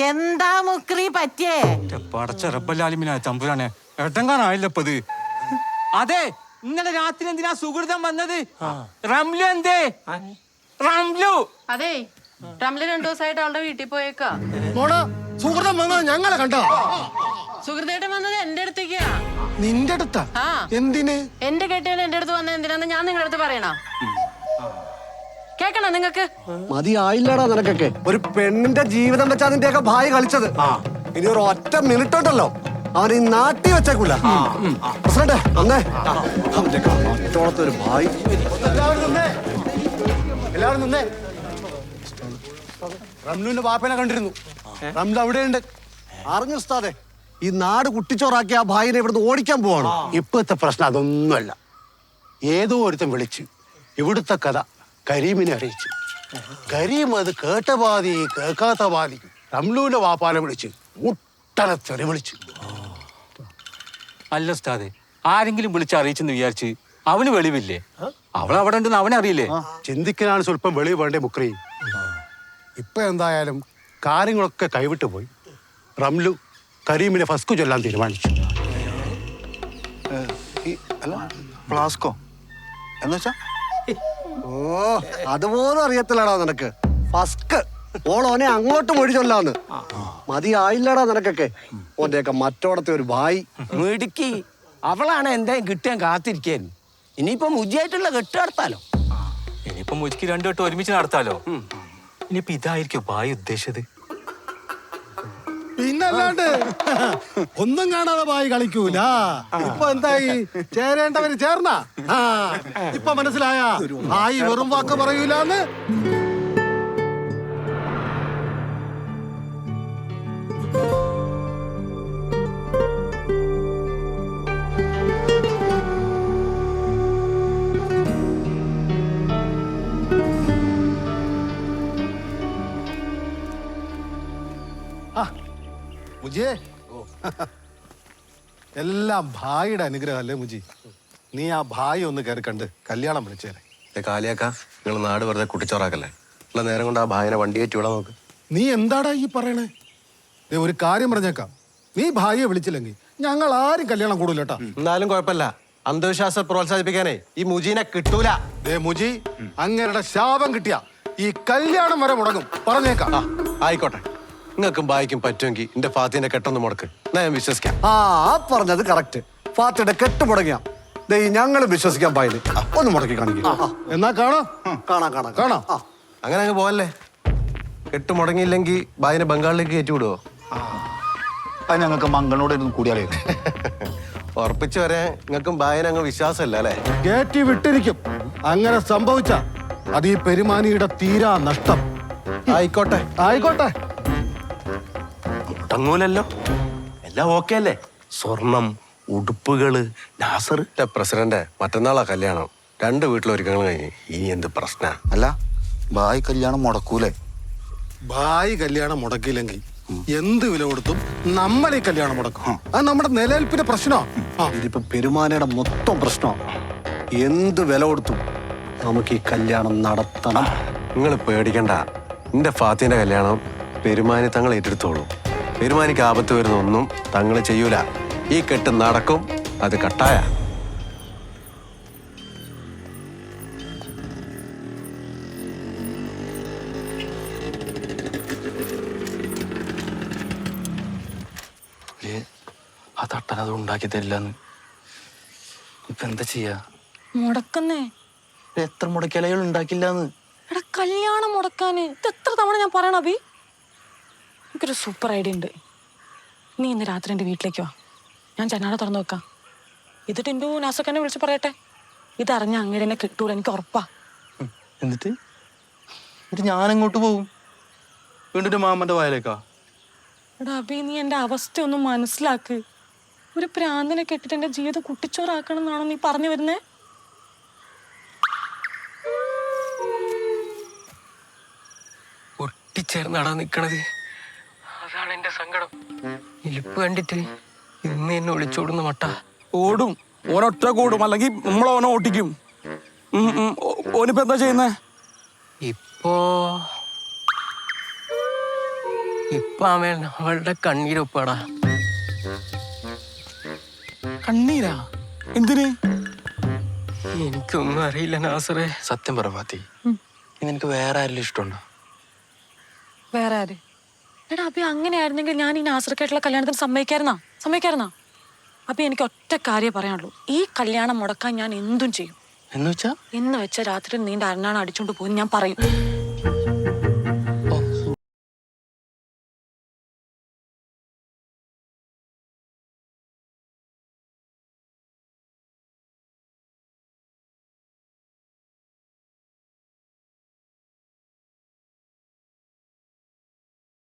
എന്താ മുക്രി പറ്റിയേ? പടച്ച റബ്ബല്ലാലിമിനാ തമ്പുരാനെ എട്ടങ്കാനായില്ലപ്പത്. അതെ, ഇന്നലെ രാത്രി എന്തിനാ സുഹൃതം വന്നത്? റംലു എന്തേ? റംലു അതെ, റംലു 2 ദിവസമായിട്ട് അവളുടെ വീട്ടിൽ പോയേക്കാ. സുഹൃതം വന്നത് ഞങ്ങളെ കണ്ടോ? സുഹൃത്തേട്ടൻ വന്നത് എന്റെ അടുത്തേക്കാ. നിന്റെ അടുത്താ? എന്തിന്? എന്റെ കെട്ടിയവൻ എന്റെ അടുത്ത് വന്നത് എന്തിനാന്ന് ഞാൻ നിങ്ങളുടെ അടുത്ത് പറയണ? കേക്കണോ നിങ്ങക്ക്? മതിയായില്ലടാ നിനക്കൊക്കെ. ഒരു പെണ്ണിന്റെ ജീവിതം വെച്ചാ അതിന്റെയൊക്കെ ഭായി കളിച്ചത്. ഇനി ഒരു ഒറ്റ മിനിറ്റ് ഉണ്ടല്ലോ അവൻ ഈ നാട്ടി വെച്ചേക്കൂല. പ്രസിഡന്റ് അന്നേ ഒരു ഭായി. എല്ലാവരും നിന്നേ. റംലുവിന്റെ ബാപ്പനെ കണ്ടിരുന്നു. റംലു അവിടെയുണ്ട്. അറിഞ്ഞു ഉസ്താദേ, ഈ നാട് കുട്ടിച്ചോറാക്കി ആ ഭായിനെ ഇവിടുന്ന് ഓടിക്കാൻ പോവാണ്. ഇപ്പോഴത്തെ പ്രശ്നം അതൊന്നുമല്ല. ഏതോ ഒരുത്തൻ വിളിച്ച് ഇവിടുത്തെ കഥ കരീമിനെ അറിയിച്ചു. കരീം അത് കേട്ട പാതി കേൾക്കാത്ത പാതി റംലുവിന്റെ വാപ്പാനെ വിളിച്ച് മുട്ടനെ തെറി വിളിച്ചു. അല്ല ഉസ്താദെ, ആരെങ്കിലും വിളിച്ച് അറിയിച്ചെന്ന് വിചാരിച്ച് അവന് വെളിവില്ലേ? അവളവിടെ ഉണ്ടെന്ന് അവനറിയില്ലേ? ചിന്തിക്കാനാണ് സ്വല്പം വെളിവ് വേണ്ടേ മുക്രി. ഇപ്പൊ എന്തായാലും കാര്യങ്ങളൊക്കെ കൈവിട്ടു പോയി. റംലു കരീമിനെ ഫസ്കു ചൊല്ലാൻ തീരുമാനിച്ചു. ഫ്ലാസ്കോ എന്നുവെച്ചാ? ഓ, അതുപോലും അറിയത്തില്ലടാ നിനക്ക്. ഫസ്ക് ഓളോനെ അങ്ങോട്ട് മൊഴി ചൊല്ലാന്ന്. മതിയായില്ലടാ നിനക്കൊക്കെ. ഓന്റെയൊക്കെ മറ്റോടത്തെ ഒരു ഭായി. മിടുക്കി. അവളാണ് എന്തായാലും കിട്ടാൻ കാത്തിരിക്കാൻ. ഇനിയിപ്പൊ മുജിയായിട്ടുള്ള കെട്ട് നടത്താലോ. ഇനിയിപ്പൊ മുജിക്ക് 2 വട്ടം ഒരുമിച്ച് നടത്താലോ. ഇനിയിപ്പൊ ഇതായിരിക്കും ഭായി ഉദ്ദേശിച്ചത്. പിന്നല്ലാണ്ട് ഒന്നും കാണാതെ ഭായി കളിക്കൂല. ഇപ്പൊ എന്തായി? ചേരേണ്ടവര് ചേർന്ന. ഇപ്പൊ മനസ്സിലായ ഭായി വെറും വാക്ക് പറയൂലെന്ന്. മുജിയെ, എല്ലാം ഭായിയുടെ അനുഗ്രഹമല്ലേ മുജി? നീ ആ ഭായി ഒന്ന് കയറി കണ്ട് കല്യാണം വിളിച്ചേരെ. കാലിയാക്ക, നിങ്ങൾ നാട് വെറുതെ കുട്ടിച്ചോറാക്കല്ലേ. ഉള്ള നേരം കൊണ്ട് ആ ഭായിനെ വണ്ടിയേറ്റ് വിടാൻ നോക്ക്. നീ എന്താടാ ഈ പറയണേ? ഒരു കാര്യം പറഞ്ഞേക്കാം, നീ ഭായിയെ വിളിച്ചില്ലെങ്കിൽ ഞങ്ങൾ ആരും കല്യാണം കൂടൂല കേട്ടാ. എന്നാലും കുഴപ്പമില്ല, അന്ധവിശ്വാസം പ്രോത്സാഹിപ്പിക്കാനേ ഈ മുജീനെ കിട്ടൂല. മുജി, അങ്ങരുടെ ശാപം കിട്ടിയ ഈ കല്യാണം വരെ മുടങ്ങും, പറഞ്ഞേക്കാം. ആയിക്കോട്ടെ, നിങ്ങൾക്കും ഭായിക്കും പറ്റുമെങ്കിൽ എന്റെ ഫാത്തിന്റെ കെട്ടൊന്ന് മുടക്ക്, ഞാൻ വിശ്വസിക്കാം. പറഞ്ഞത് കറക്റ്റ്. ഫാത്തിയുടെ കെട്ട് മുടങ്ങിയ ഞങ്ങൾ വിശ്വസിക്കാൻ ഭായില്. ഒന്ന് മുടക്കി കാണിക്കും. എന്നാ കാണാം. കാണാം കാണാം കാണാം. അങ്ങനെ അങ്ങ് പോവല്ലേ. കെട്ട് മുടങ്ങിയില്ലെങ്കിൽ ഭായിനെ ബംഗാളിലേക്ക് കയറ്റി വിടുവോ? അത് ഞങ്ങൾക്ക് മംഗളോട് കൂടിയാലേ. ഉറപ്പിച്ചു വരെ നിങ്ങൾക്കും ഭായിനെ അങ്ങ് വിശ്വാസമല്ല അല്ലേ? കയറ്റി വിട്ടിരിക്കും. അങ്ങനെ സംഭവിച്ച അത് ഈ പെരുമാനിയുടെ തീരാ നഷ്ടം. ആയിക്കോട്ടെ ആയിക്കോട്ടെ. മുടങ്ങൂലല്ലോ, എല്ലാം ഓക്കെ അല്ലേ? സ്വർണം, ഉടുപ്പുകള്, നാസർ. പ്രസിഡന്റ്, മറ്റന്നാളാ കല്യാണം. 2 വീട്ടിലൊരുക്കങ്ങൾ കഴിഞ്ഞ് ഇനി എന്ത് പ്രശ്ന? അല്ല, ഭായ് കല്യാണം മുടക്കൂലേ? ഭായി കല്യാണം മുടക്കിയില്ലെങ്കിൽ എന്ത് വില കൊടുത്തും നമ്മൾ ഈ കല്യാണം മുടക്കും. അത് നമ്മുടെ നിലനിൽപ്പിന്റെ പ്രശ്നമാണ്. ഇതിപ്പോ പെരുമാനയുടെ മൊത്തം പ്രശ്നമാണ്. എന്ത് വില കൊടുത്തും നമുക്ക് ഈ കല്യാണം നടത്തണം. നിങ്ങൾ പേടിക്കണ്ട, എന്റെ ഫാത്തിന്റെ കല്യാണം പെരുമാനി തങ്ങൾ ഏറ്റെടുത്തോളൂ. പെരുമാനിക്ക് ആപത്ത് വരുന്ന ഒന്നും തങ്ങൾ ചെയ്യൂല. ഈ കെട്ട് നടക്കും, അത് കട്ടായ. ആ തട്ടൻ അത് ഉണ്ടാക്കി തരില്ലെന്ന്. ഇപ്പൊ എന്താ ചെയ്യാ? മുടക്കുന്നേ. എത്ര മുടക്കിയാലും ഉണ്ടാക്കില്ലാന്ന്. എടാ, കല്യാണം മുടക്കാന് ഇത് എത്ര തവണ ഞാൻ പറയണ അഭി? എനിക്കൊരു സൂപ്പർ ഐഡിയ ഉണ്ട്. നീ ഇന്ന് രാത്രി എൻ്റെ വീട്ടിലേക്ക് വാ. ഞാൻ ജനാല തുറന്നു വെക്കാം. ഇത് ടിൻഡു നാസക്കനെ വിളിച്ച് പറയട്ടെ. ഇതറിഞ്ഞ അങ്ങനെ എന്നെ കിട്ടൂല, എനിക്ക് ഉറപ്പാ. എന്നിട്ട് ഞാനെങ്ങോട്ട് പോകും? വീണ്ടും മാമന്റെ വായലേക്കാ? എടാ അഭി, നീ എൻ്റെ അവസ്ഥ ഒന്ന് മനസ്സിലാക്ക്. ഒരു പ്രാന്തനെ കെട്ടിട്ട് എൻ്റെ ജീവിതം കുട്ടിച്ചോറാക്കണം എന്നാണോ നീ പറഞ്ഞു വരുന്നേ? ഒട്ടിച്ചേർന്നാടാ നിക്കണത്. അതാണ് എന്റെ സങ്കടം. ഇലിപ്പ് കണ്ടിട്ട് ഇന്ന് എന്നെ ഒളിച്ചോടുന്ന മട്ട. ഓടും, ഓനൊറ്റ കൂടും, അല്ലെങ്കിൽ നമ്മളോനെ ഓട്ടിക്കും. ഓനിപ്പോ എന്താ ചെയ്യുന്നേ? ഇപ്പോ ഇപ്പൊ അവൻ അവളുടെ കണ്ണീരൊപ്പാടാ. കണ്ണീരാ? എന്തിന്? എനിക്കൊന്നും അറിയില്ല നാസറേ. സത്യം പറ ഫാത്തി, നിനക്ക് വേറെ ആരെങ്കിലും ഇഷ്ടമുണ്ടോ? വേറെ ആര്? എടാ അഭി, അങ്ങനെയായിരുന്നെങ്കിൽ ഞാൻ ഈ നാസർക്കായിട്ടുള്ള കല്യാണത്തിന് സമ്മതിക്കായിരുന്നാ? അഭി, എനിക്ക് ഒറ്റ കാര്യം പറയാനുള്ളൂ. ഈ കല്യാണം മുടക്കാൻ ഞാൻ എന്തും ചെയ്യും. എന്ന് വെച്ചാ എന്ന് വെച്ച രാത്രി നീണ്ട അരണാണ് അടിച്ചോണ്ട് പോകും ഞാൻ പറയും.